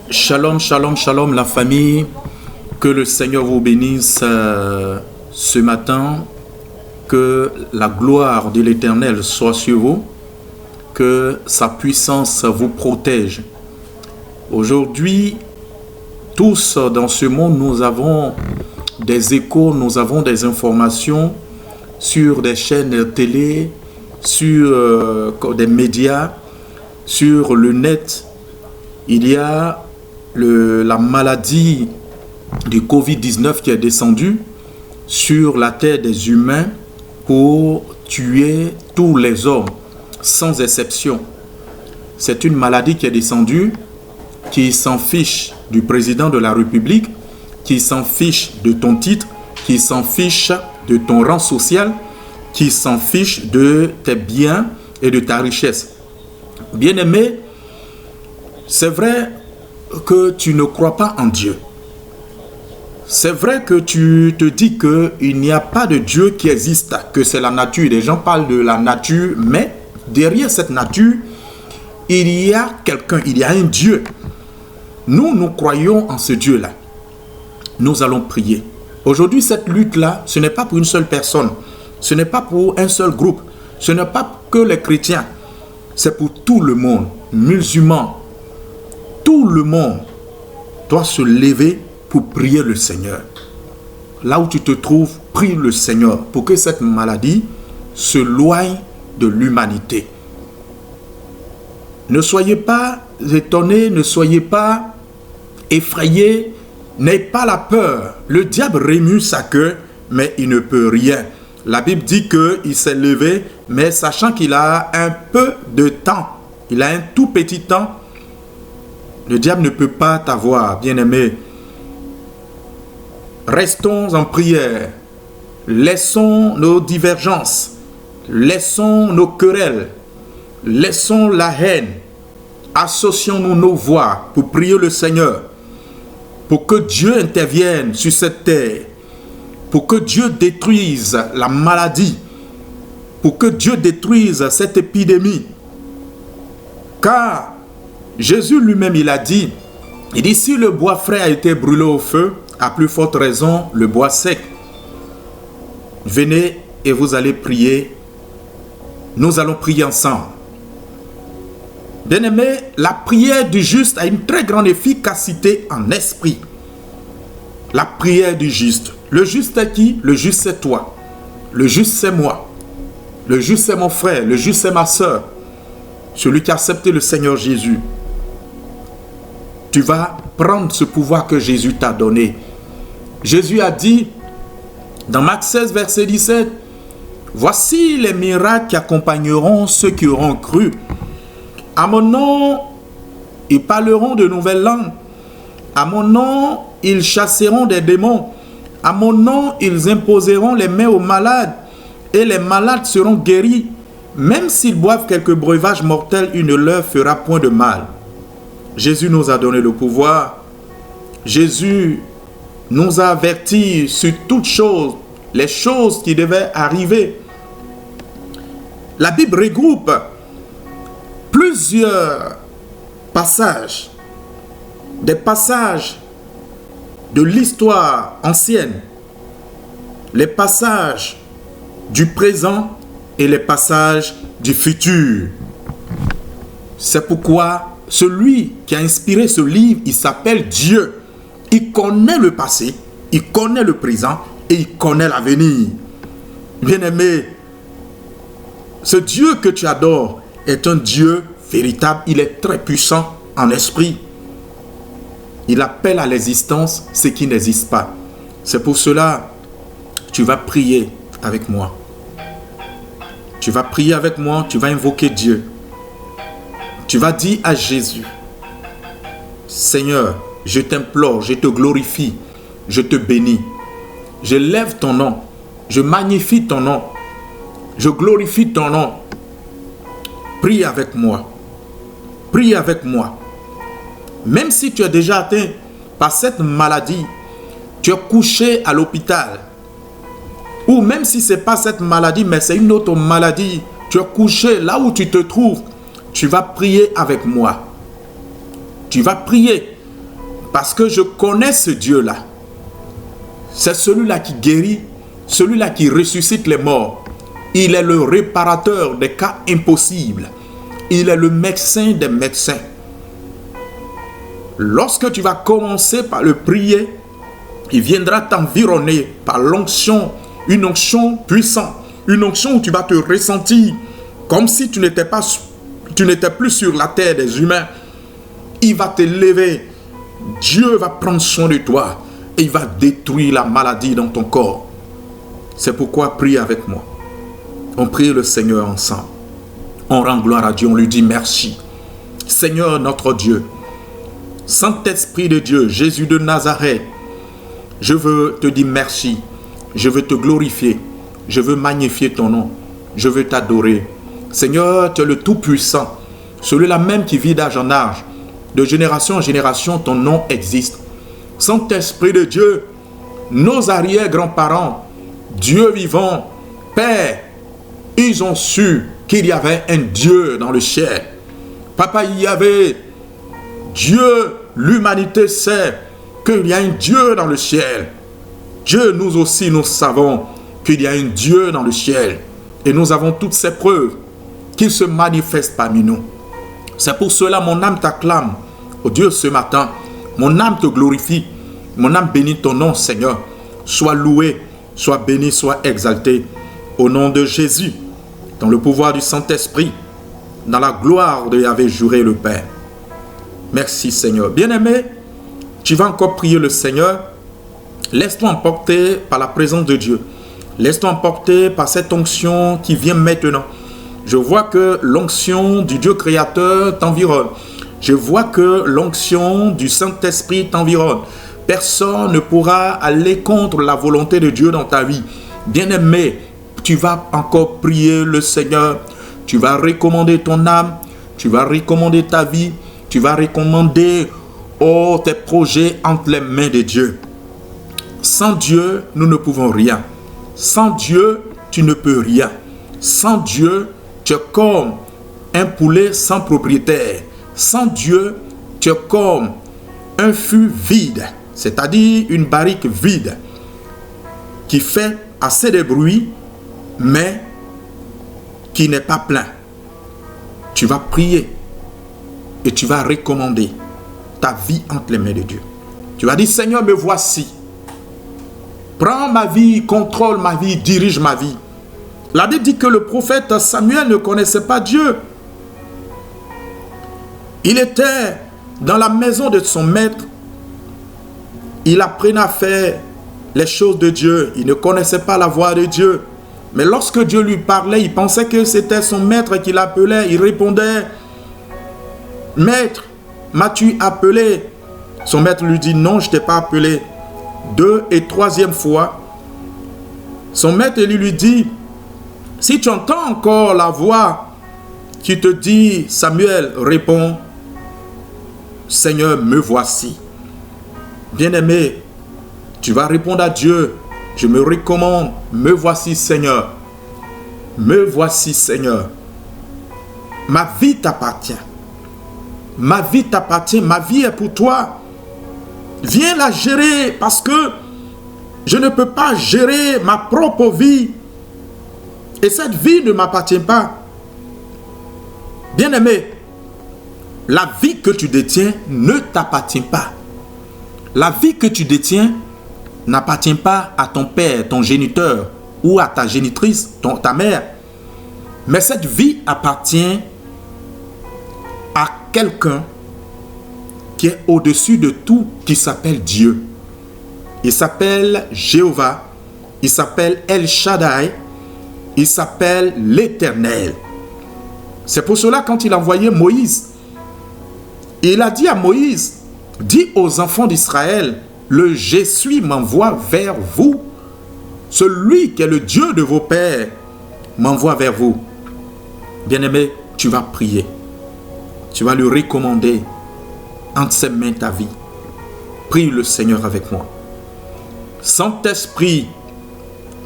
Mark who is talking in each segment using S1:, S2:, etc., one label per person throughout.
S1: Shalom, shalom, shalom la famille. Que le Seigneur vous bénisse ce matin. Que la gloire de l'Éternel soit sur vous. Que sa puissance vous protège. Aujourd'hui, tous dans ce monde, nous avons des échos, nous avons des informations sur des chaînes télé, sur des médias, sur le net. Il y a la maladie du Covid-19 qui est descendue sur la terre des humains pour tuer tous les hommes, sans exception. C'est une maladie qui est descendue, qui s'en fiche du président de la République, qui s'en fiche de ton titre, qui s'en fiche de ton rang social, qui s'en fiche de tes biens et de ta richesse. Bien-aimé, c'est vrai que tu ne crois pas en Dieu. C'est vrai que tu te dis qu'il n'y a pas de Dieu qui existe, que c'est la nature. Les gens parlent de la nature, mais derrière cette nature, il y a quelqu'un, il y a un Dieu. Nous croyons en ce Dieu-là. Nous allons prier. Aujourd'hui, cette lutte-là, ce n'est pas pour une seule personne. Ce n'est pas pour un seul groupe. Ce n'est pas que les chrétiens. C'est pour tout le monde, musulmans. Tout le monde doit se lever pour prier le Seigneur. Là où tu te trouves, prie le Seigneur pour que cette maladie se loigne de l'humanité. Ne soyez pas étonnés, ne soyez pas effrayés, n'ayez pas la peur. Le diable remue sa queue, mais il ne peut rien. La Bible dit qu'il s'est levé, mais sachant qu'il a un peu de temps, il a un tout petit temps, le diable ne peut pas t'avoir, bien-aimé. Restons en prière. Laissons nos divergences. Laissons nos querelles. Laissons la haine. Associons-nous nos voix pour prier le Seigneur. Pour que Dieu intervienne sur cette terre. Pour que Dieu détruise la maladie. Pour que Dieu détruise cette épidémie. Car Jésus lui-même, il dit, si le bois frais a été brûlé au feu, à plus forte raison, le bois sec. Venez et vous allez prier. Nous allons prier ensemble. Bien-aimé, la prière du juste a une très grande efficacité en esprit. La prière du juste. Le juste est qui? Le juste c'est toi. Le juste c'est moi. Le juste c'est mon frère. Le juste c'est ma soeur. Celui qui a accepté le Seigneur Jésus. Tu vas prendre ce pouvoir que Jésus t'a donné. Jésus a dit, dans Marc 16, verset 17, « Voici les miracles qui accompagneront ceux qui auront cru. À mon nom, ils parleront de nouvelles langues. À mon nom, ils chasseront des démons. À mon nom, ils imposeront les mains aux malades. Et les malades seront guéris. Même s'ils boivent quelques breuvages mortels, il ne leur fera point de mal. » Jésus nous a donné le pouvoir. Jésus nous a avertis sur toutes choses, les choses qui devaient arriver. La Bible regroupe plusieurs passages, des passages de l'histoire ancienne, les passages du présent et les passages du futur. C'est pourquoi celui qui a inspiré ce livre, il s'appelle Dieu. Il connaît le passé, il connaît le présent et il connaît l'avenir. Bien-aimé, ce Dieu que tu adores est un Dieu véritable. Il est très puissant en esprit. Il appelle à l'existence ce qui n'existe pas. C'est pour cela que tu vas prier avec moi. Tu vas prier avec moi, tu vas invoquer Dieu. Tu vas dire à Jésus, Seigneur, je t'implore, je te glorifie, je te bénis. Je lève ton nom, je magnifie ton nom, je glorifie ton nom. Prie avec moi. Prie avec moi. Même si tu es déjà atteint par cette maladie, tu es couché à l'hôpital. Ou même si ce n'est pas cette maladie, mais c'est une autre maladie, tu es couché là où tu te trouves. Tu vas prier avec moi. Tu vas prier. Parce que je connais ce Dieu-là. C'est celui-là qui guérit, celui-là qui ressuscite les morts. Il est le réparateur des cas impossibles. Il est le médecin des médecins. Lorsque tu vas commencer par le prier, il viendra t'environner par l'onction, une onction puissante, une onction où tu vas te ressentir comme si tu n'étais plus sur la terre des humains. Il va te lever. Dieu va prendre soin de toi et il va détruire la maladie dans ton corps. C'est pourquoi prie avec moi. On prie le Seigneur ensemble. On rend gloire à Dieu, on lui dit merci. Seigneur notre Dieu, Saint-Esprit de Dieu, Jésus de Nazareth, je veux te dire merci. Je veux te glorifier. Je veux magnifier ton nom. Je veux t'adorer. Seigneur, tu es le Tout-Puissant, celui-là même qui vit d'âge en âge. De génération en génération, ton nom existe. Saint-Esprit de Dieu, nos arrière-grands-parents, Dieu vivant, Père, ils ont su qu'il y avait un Dieu dans le ciel. Papa, il y avait Dieu, l'humanité sait qu'il y a un Dieu dans le ciel. Dieu, nous aussi, nous savons qu'il y a un Dieu dans le ciel. Et nous avons toutes ces preuves qu'il se manifeste parmi nous. C'est pour cela mon âme t'acclame, oh Dieu, ce matin. Mon âme te glorifie. Mon âme bénit ton nom, Seigneur. Sois loué, sois béni, sois exalté. Au nom de Jésus, dans le pouvoir du Saint-Esprit, dans la gloire de Yahvé juré le Père. Merci, Seigneur. Bien-aimé, tu vas encore prier le Seigneur. Laisse-toi emporter par la présence de Dieu. Laisse-toi emporter par cette onction qui vient maintenant. Je vois que l'onction du Dieu créateur t'environne. Je vois que l'onction du Saint-Esprit t'environne. Personne ne pourra aller contre la volonté de Dieu dans ta vie. Bien-aimé, tu vas encore prier le Seigneur. Tu vas recommander ton âme. Tu vas recommander ta vie. Tu vas recommander tes projets entre les mains de Dieu. Sans Dieu, nous ne pouvons rien. Sans Dieu, tu ne peux rien. Sans Dieu, tu es comme un poulet sans propriétaire. Sans Dieu, tu es comme un fût vide, c'est-à-dire une barrique vide qui fait assez de bruit, mais qui n'est pas plein. Tu vas prier et tu vas recommander ta vie entre les mains de Dieu. Tu vas dire, Seigneur, me voici. Prends ma vie, contrôle ma vie, dirige ma vie. La Bible dit que le prophète Samuel ne connaissait pas Dieu. Il était dans la maison de son maître. Il apprenait à faire les choses de Dieu. Il ne connaissait pas la voix de Dieu. Mais lorsque Dieu lui parlait, il pensait que c'était son maître qui l'appelait. Il répondait, « Maître, m'as-tu appelé ?» Son maître lui dit, « Non, je ne t'ai pas appelé. » 2 et 3e fois, son maître lui dit, « Si tu entends encore la voix qui te dit, Samuel, réponds, Seigneur, me voici. » Bien-aimé, tu vas répondre à Dieu, « Je me recommande, me voici, Seigneur. Me voici, Seigneur. Ma vie t'appartient. Ma vie t'appartient, ma vie est pour toi. Viens la gérer parce que je ne peux pas gérer ma propre vie. Et cette vie ne m'appartient pas. Bien-aimé, la vie que tu détiens ne t'appartient pas. La vie que tu détiens n'appartient pas à ton père, ton géniteur, ou à ta génitrice, ta mère. Mais cette vie appartient à quelqu'un qui est au-dessus de tout, qui s'appelle Dieu. Il s'appelle Jéhovah, il s'appelle El Shaddai, il s'appelle l'Éternel. C'est pour cela quand il a envoyé Moïse, il a dit à Moïse, dis aux enfants d'Israël, le Je suis m'envoie vers vous. Celui qui est le Dieu de vos pères m'envoie vers vous. Bien-aimé, tu vas prier. Tu vas lui recommander entre ses mains ta vie. Prie le Seigneur avec moi. Saint-Esprit,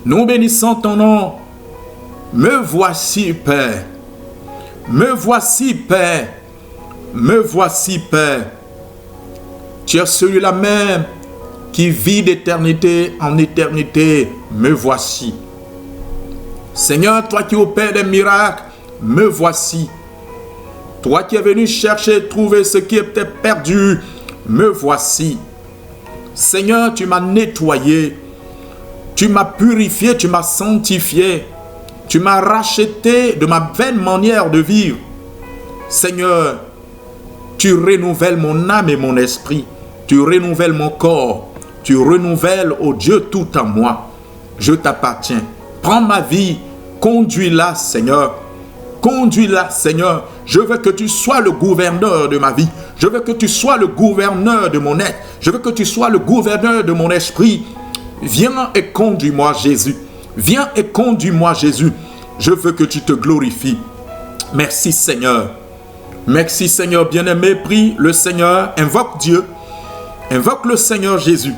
S1: nous bénissons ton nom. Me voici, Père. Me voici, Père. Me voici, Père. Tu es celui-là même qui vit d'éternité en éternité. Me voici. Seigneur, toi qui opères des miracles, me voici. Toi qui es venu chercher et trouver ce qui était perdu, me voici. Seigneur, tu m'as nettoyé, tu m'as purifié, tu m'as sanctifié, tu m'as racheté de ma vaine manière de vivre. Seigneur, tu renouvelles mon âme et mon esprit, tu renouvelles mon corps, tu renouvelles, ô Dieu, tout en moi. Je t'appartiens. Prends ma vie, conduis-la, Seigneur. Conduis-la, Seigneur. Je veux que tu sois le gouverneur de ma vie. Je veux que tu sois le gouverneur de mon être. Je veux que tu sois le gouverneur de mon esprit. Viens et conduis-moi, Jésus. Viens et conduis-moi, Jésus. Je veux que tu te glorifies. Merci, Seigneur. Merci, Seigneur bien-aimé. Prie le Seigneur. Invoque Dieu. Invoque le Seigneur Jésus.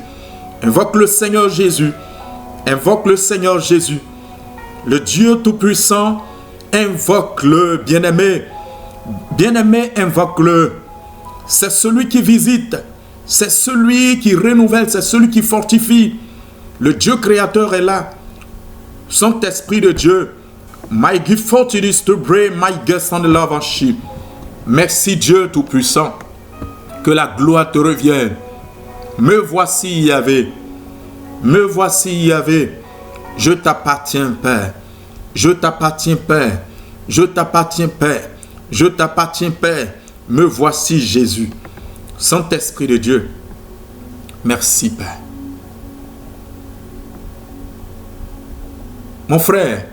S1: Invoque le Seigneur Jésus. Invoque le Seigneur Jésus. Le Dieu Tout-Puissant, invoque-le, bien-aimé. Bien-aimé, invoque-le. C'est celui qui visite. C'est celui qui renouvelle. C'est celui qui fortifie. Le Dieu créateur est là. Saint-Esprit de Dieu. My gift for it is to bring my guests on the love and sheep. Merci Dieu Tout-Puissant. Que la gloire te revienne. Me voici, Yahvé. Me voici, Yahvé. Je t'appartiens, Père. Je t'appartiens, Père. Je t'appartiens, Père. Je t'appartiens, Père. Me voici, Jésus. Saint-Esprit de Dieu. Merci, Père. Mon frère,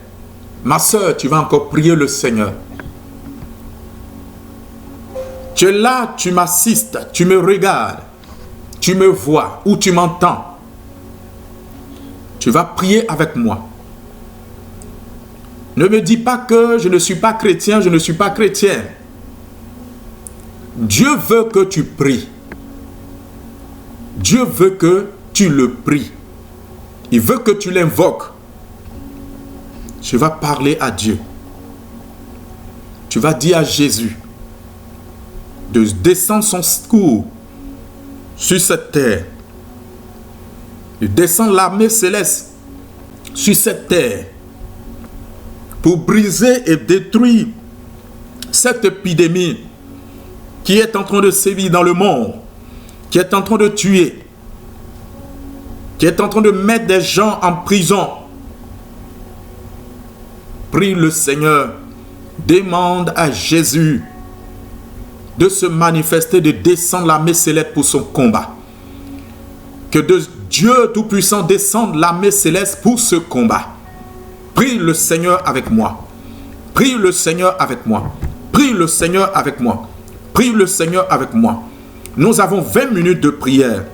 S1: ma soeur, tu vas encore prier le Seigneur. Tu es là, tu m'assistes, tu me regardes, tu me vois ou tu m'entends. Tu vas prier avec moi. Ne me dis pas que je ne suis pas chrétien, je ne suis pas chrétienne. Dieu veut que tu pries. Dieu veut que tu le pries. Il veut que tu l'invoques. Tu vas parler à Dieu. Tu vas dire à Jésus de descendre son secours sur cette terre. De descendre l'armée céleste sur cette terre pour briser et détruire cette épidémie qui est en train de sévir dans le monde, qui est en train de tuer, qui est en train de mettre des gens en prison. Prie le Seigneur, demande à Jésus de se manifester, de descendre l'armée céleste pour son combat. Que de Dieu Tout-Puissant descende l'armée céleste pour ce combat. Prie le Seigneur avec moi. Prie le Seigneur avec moi. Prie le Seigneur avec moi. Prie le Seigneur avec moi. Nous avons 20 minutes de prière.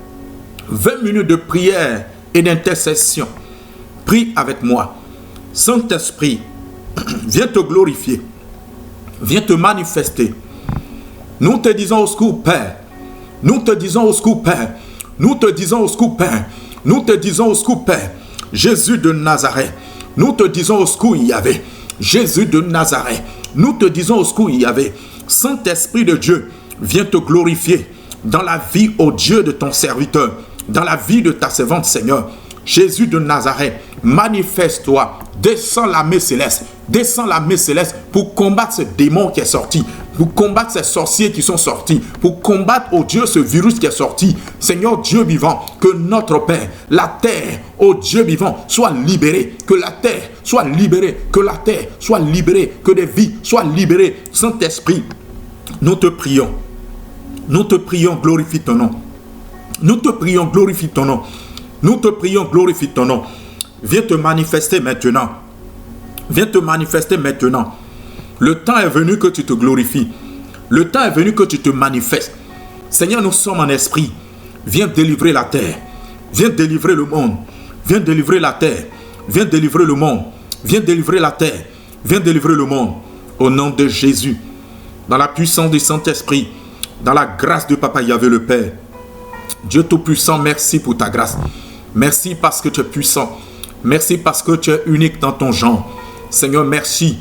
S1: 20 minutes de prière et d'intercession. Prie avec moi. Saint-Esprit, viens te glorifier. Viens te manifester. Nous te disons au secours, Père. Nous te disons au secours, Père. Nous te disons au secours, Père. Nous te disons au secours, Père. Jésus de Nazareth. Nous te disons au secours, Yahvé. Jésus de Nazareth. Nous te disons au secours, Yahvé. Saint-Esprit de Dieu, viens te glorifier dans la vie, ô Dieu, de ton serviteur, dans la vie de ta servante, Seigneur. Jésus de Nazareth, manifeste-toi. Descends l'armée céleste. Descends l'armée céleste pour combattre ce démon qui est sorti. Pour combattre ces sorciers qui sont sortis. Pour combattre, ô Dieu, ce virus qui est sorti. Seigneur Dieu vivant, que notre Père, la terre, ô Dieu vivant, soit libérée. Que la terre soit libérée. Que la terre soit libérée. Que des vies soient libérées. Saint-Esprit, nous te prions. Nous te prions, glorifie ton nom. Nous te prions, glorifie ton nom. Nous te prions, glorifie ton nom. Viens te manifester maintenant. Viens te manifester maintenant. Le temps est venu que tu te glorifies. Le temps est venu que tu te manifestes. Seigneur, nous sommes en esprit. Viens délivrer la terre. Viens délivrer le monde. Viens délivrer la terre. Viens délivrer le monde. Viens délivrer la terre. Viens délivrer le monde. Au nom de Jésus. Dans la puissance du Saint-Esprit. Dans la grâce de Papa Yahvé le Père. Dieu Tout-Puissant, merci pour ta grâce. Merci parce que tu es puissant. Merci parce que tu es unique dans ton genre. Seigneur, merci.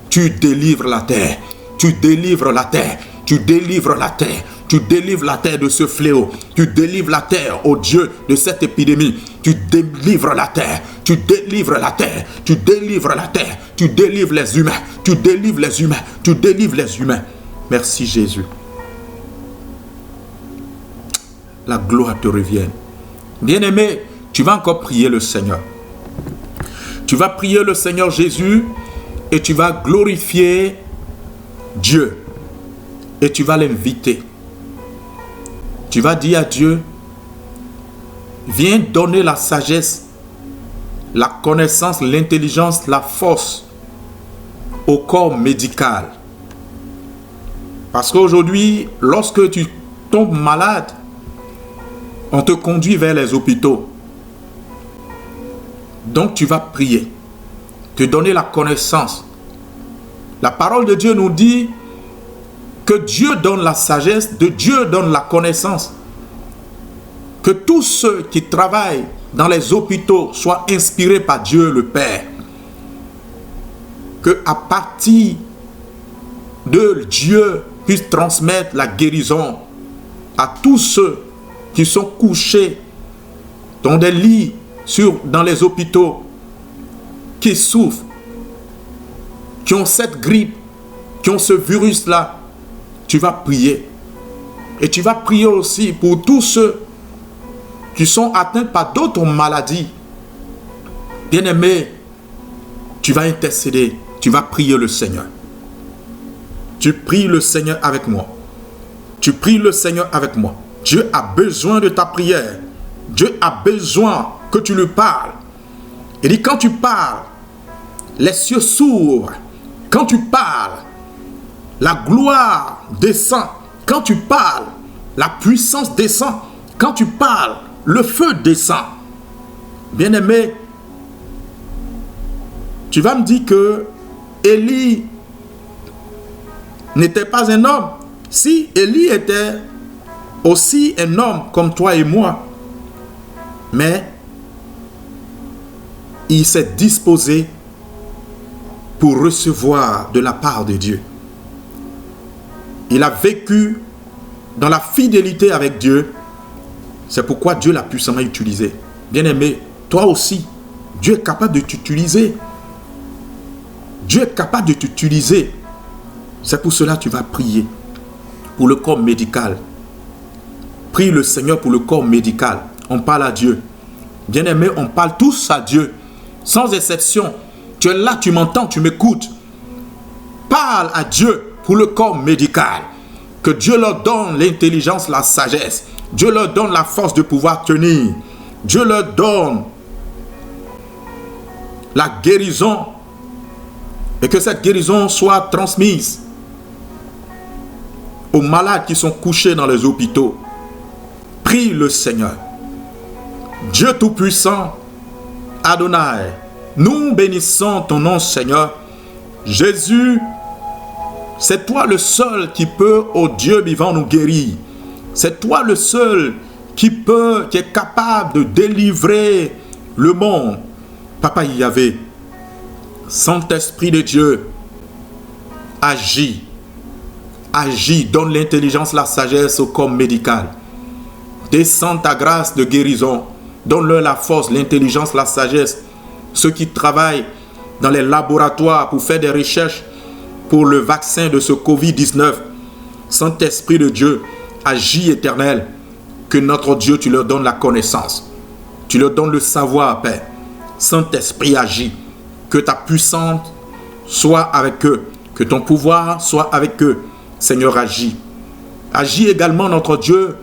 S1: Tu délivres la terre. Tu délivres la terre. Tu délivres la terre. Tu délivres la terre de ce fléau. Tu délivres la terre, oh Dieu, de cette épidémie. Tu délivres la terre. Tu délivres la terre. Tu délivres la terre. Tu délivres les humains. Tu délivres les humains. Tu délivres les humains. Merci Jésus. La gloire te revienne. Bien-aimé, tu vas encore prier le Seigneur. Tu vas prier le Seigneur Jésus et tu vas glorifier Dieu. Et tu vas l'inviter. Tu vas dire à Dieu, viens donner la sagesse, la connaissance, l'intelligence, la force au corps médical. Parce qu'aujourd'hui, lorsque tu tombes malade, on te conduit vers les hôpitaux. Donc tu vas prier, te donner la connaissance. La parole de Dieu nous dit que Dieu donne la sagesse, de Dieu donne la connaissance. Que tous ceux qui travaillent dans les hôpitaux soient inspirés par Dieu le Père. Que à partir de Dieu puisse transmettre la guérison à tous ceux qui sont couchés dans des lits dans les hôpitaux, qui souffrent, qui ont cette grippe, qui ont ce virus-là. Tu vas prier. Et tu vas prier aussi pour tous ceux qui sont atteints par d'autres maladies. Bien-aimé, tu vas intercéder, tu vas prier le Seigneur. Tu pries le Seigneur avec moi. Tu pries le Seigneur avec moi. Dieu a besoin de ta prière. Dieu a besoin que tu lui parles. Il dit, quand tu parles, les cieux s'ouvrent. Quand tu parles, la gloire descend. Quand tu parles, la puissance descend. Quand tu parles, le feu descend. Bien-aimé, tu vas me dire que Élie n'était pas un homme. Si Élie était aussi un homme comme toi et moi, mais il s'est disposé pour recevoir de la part de Dieu. Il a vécu dans la fidélité avec Dieu. C'est pourquoi Dieu l'a puissamment utilisé. Bien-aimé, toi aussi, Dieu est capable de t'utiliser. Dieu est capable de t'utiliser. C'est pour cela que tu vas prier pour le corps médical. Prie le Seigneur pour le corps médical. On parle à Dieu. Bien-aimé, on parle tous à Dieu. Sans exception. Tu es là, tu m'entends, tu m'écoutes. Parle à Dieu pour le corps médical. Que Dieu leur donne l'intelligence, la sagesse. Dieu leur donne la force de pouvoir tenir. Dieu leur donne la guérison. Et que cette guérison soit transmise aux malades qui sont couchés dans les hôpitaux. Prie le Seigneur. Dieu Tout-Puissant, Adonai, nous bénissons ton nom, Seigneur. Jésus, c'est toi le seul qui peut, ô Dieu vivant, nous guérir. C'est toi le seul qui est capable de délivrer le monde. Papa Yahvé, Saint-Esprit de Dieu, agis. Agis, donne l'intelligence, la sagesse au corps médical. Descends ta grâce de guérison. Donne-leur la force, l'intelligence, la sagesse. Ceux qui travaillent dans les laboratoires pour faire des recherches pour le vaccin de ce Covid-19. Saint-Esprit de Dieu, agis éternel. Que notre Dieu, tu leur donnes la connaissance. Tu leur donnes le savoir, Père. Saint-Esprit, agis. Que ta puissance soit avec eux. Que ton pouvoir soit avec eux. Seigneur, agis. Agis également, notre Dieu,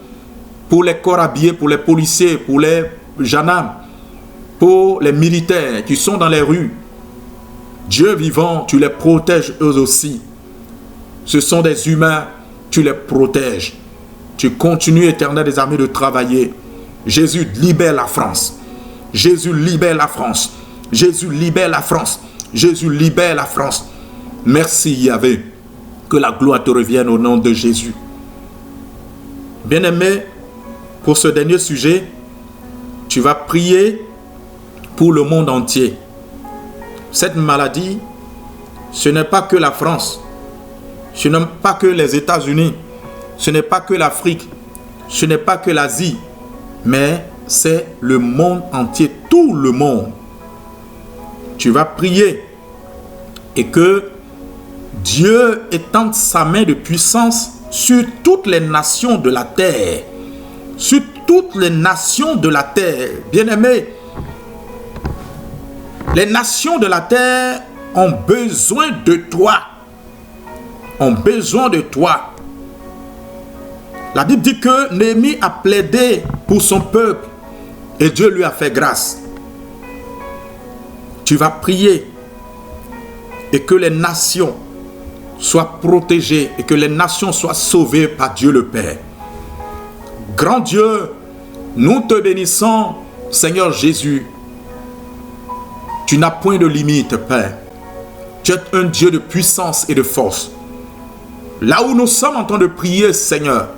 S1: pour les corps habillés, pour les policiers, pour les gendarmes, pour les militaires qui sont dans les rues. Dieu vivant, tu les protèges eux aussi. Ce sont des humains, tu les protèges. Tu continues, éternel des armées, de travailler. Jésus, libère la France. Jésus, libère la France. Jésus, libère la France. Jésus, libère la France. Merci, Yahvé. Que la gloire te revienne au nom de Jésus. Bien-aimé, pour ce dernier sujet, tu vas prier pour le monde entier. Cette maladie, ce n'est pas que la France, ce n'est pas que les États-Unis, ce n'est pas que l'Afrique, ce n'est pas que l'Asie, mais c'est le monde entier, tout le monde. Tu vas prier et que Dieu étende sa main de puissance sur toutes les nations de la terre. Sur toutes les nations de la terre. Bien-aimés, les nations de la terre ont besoin de toi. Ont besoin de toi. La Bible dit que Néhémie a plaidé pour son peuple et Dieu lui a fait grâce. Tu vas prier et que les nations soient protégées et que les nations soient sauvées par Dieu le Père. Grand Dieu, nous te bénissons, Seigneur Jésus. Tu n'as point de limite, Père. Tu es un Dieu de puissance et de force. Là où nous sommes en train de prier, Seigneur,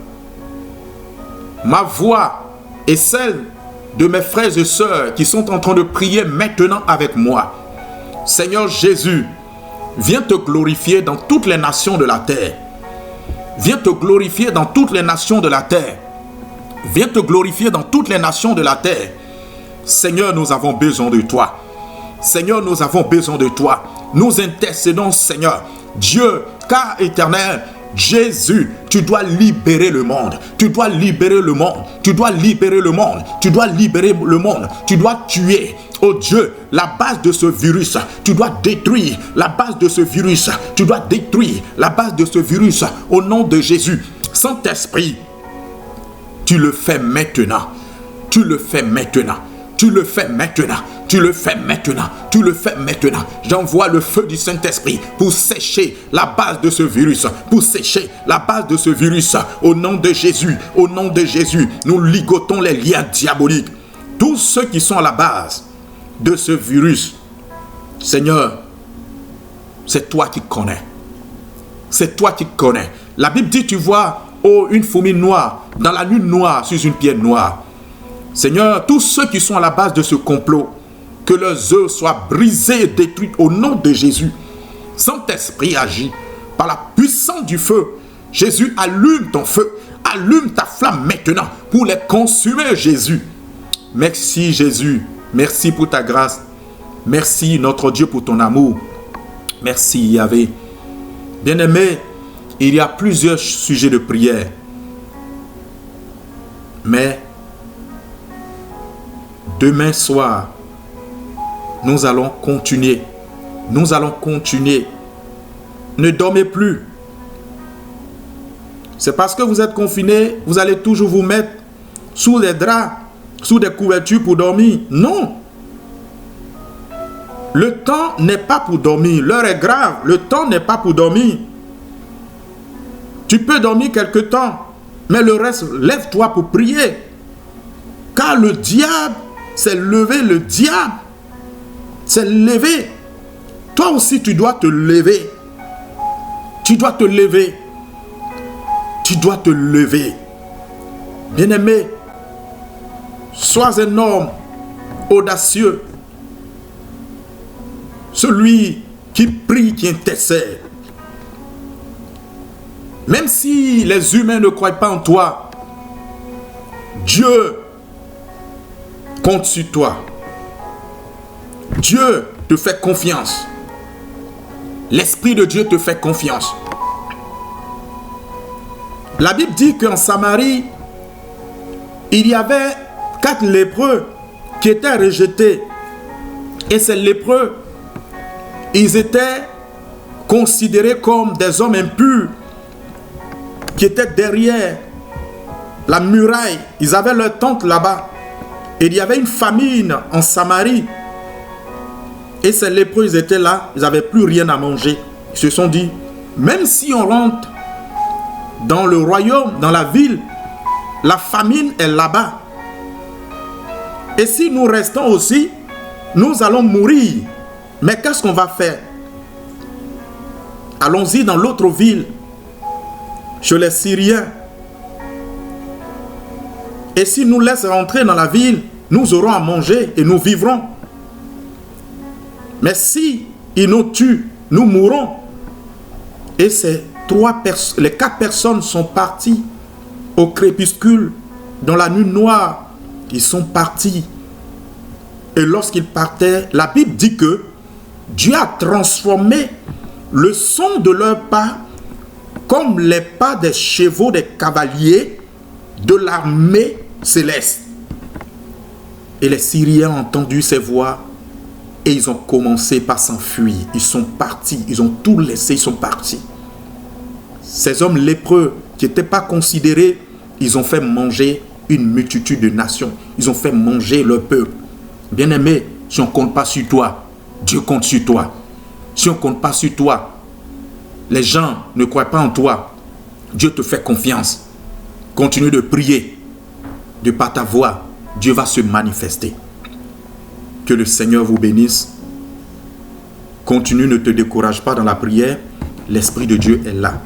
S1: ma voix et celle de mes frères et sœurs qui sont en train de prier maintenant avec moi. Seigneur Jésus, viens te glorifier dans toutes les nations de la terre. Viens te glorifier dans toutes les nations de la terre. Viens te glorifier dans toutes les nations de la terre. Seigneur, nous avons besoin de toi. Seigneur, nous avons besoin de toi. Nous intercédons, Seigneur. Dieu, car éternel, Jésus, tu dois libérer le monde. Tu dois libérer le monde. Tu dois libérer le monde. Tu dois libérer le monde. Tu dois tuer, oh Dieu, la base de ce virus. Tu dois détruire la base de ce virus. Tu dois détruire la base de ce virus au nom de Jésus. Saint-Esprit, tu le fais maintenant. Tu le fais maintenant. Tu le fais maintenant. Tu le fais maintenant. Tu le fais maintenant. J'envoie le feu du Saint-Esprit pour sécher la base de ce virus. Pour sécher la base de ce virus. Au nom de Jésus. Au nom de Jésus. Nous ligotons les liens diaboliques. Tous ceux qui sont à la base de ce virus. Seigneur, c'est toi qui connais. C'est toi qui connais. La Bible dit, tu vois, oh, une fourmi noire dans la lune noire sur une pierre noire. Seigneur, tous ceux qui sont à la base de ce complot, que leurs œuvres soient brisées et détruites au nom de Jésus. Saint-Esprit agit par la puissance du feu. Jésus, allume ton feu, allume ta flamme maintenant pour les consumer, Jésus. Merci Jésus, merci pour ta grâce. Merci notre Dieu pour ton amour. Merci Yahvé. Bien-aimé, il y a plusieurs sujets de prière. Mais demain soir, nous allons continuer. Nous allons continuer. Ne dormez plus. C'est parce que vous êtes confinés, vous allez toujours vous mettre sous les draps, sous des couvertures pour dormir. Non. Le temps n'est pas pour dormir. L'heure est grave. Le temps n'est pas pour dormir. Tu peux dormir quelque temps, mais le reste, lève-toi pour prier. Car le diable s'est levé, le diable s'est levé. Toi aussi, tu dois te lever. Tu dois te lever. Tu dois te lever. Bien-aimé, sois un homme audacieux. Celui qui prie, qui intercède. Même si les humains ne croient pas en toi, Dieu compte sur toi. Dieu te fait confiance. L'Esprit de Dieu te fait confiance. La Bible dit qu'en Samarie, il y avait 4 lépreux qui étaient rejetés. Et ces lépreux, ils étaient considérés comme des hommes impurs qui étaient derrière la muraille. Ils avaient leur tente là-bas. Et il y avait une famine en Samarie. Et ces lépreux, ils étaient là. Ils n'avaient plus rien à manger. Ils se sont dit, même si on rentre dans le royaume, dans la ville, la famine est là-bas. Et si nous restons aussi, nous allons mourir. Mais qu'est-ce qu'on va faire? Allons-y dans l'autre ville, chez les Syriens. Et s'ils nous laissent rentrer dans la ville, nous aurons à manger et nous vivrons. Mais si ils nous tuent, nous mourrons. Et c'est les 4 personnes sont parties au crépuscule, dans la nuit noire. Ils sont partis. Et lorsqu'ils partaient, la Bible dit que Dieu a transformé le son de leurs pas comme les pas des chevaux des cavaliers de l'armée céleste. Et les Syriens ont entendu ces voix et ils ont commencé par s'enfuir. Ils sont partis, ils ont tout laissé, ils sont partis. Ces hommes lépreux qui n'étaient pas considérés, ils ont fait manger une multitude de nations. Ils ont fait manger leur peuple. Bien-aimé, si on ne compte pas sur toi, Dieu compte sur toi. Si on ne compte pas sur toi, les gens ne croient pas en toi. Dieu te fait confiance. Continue de prier. De par ta voix, Dieu va se manifester. Que le Seigneur vous bénisse. Continue, ne te décourage pas dans la prière. L'Esprit de Dieu est là.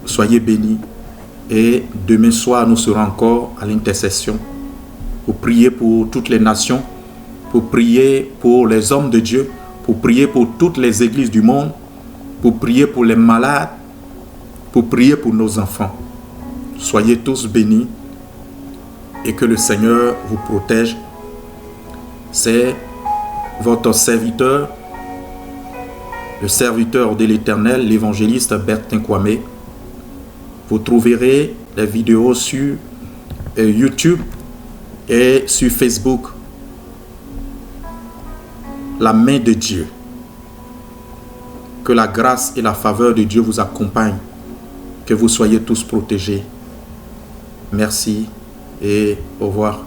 S1: Soyez bénis. Et demain soir, nous serons encore à l'intercession pour prier pour toutes les nations, pour prier pour les hommes de Dieu, pour prier pour toutes les églises du monde, pour prier pour les malades, pour prier pour nos enfants. Soyez tous bénis et que le Seigneur vous protège. C'est votre serviteur, le serviteur de l'Éternel, l'évangéliste Bertin Kwame. Vous trouverez les vidéos sur YouTube et sur Facebook. La main de Dieu. Que la grâce et la faveur de Dieu vous accompagnent. Que vous soyez tous protégés. Merci et au revoir.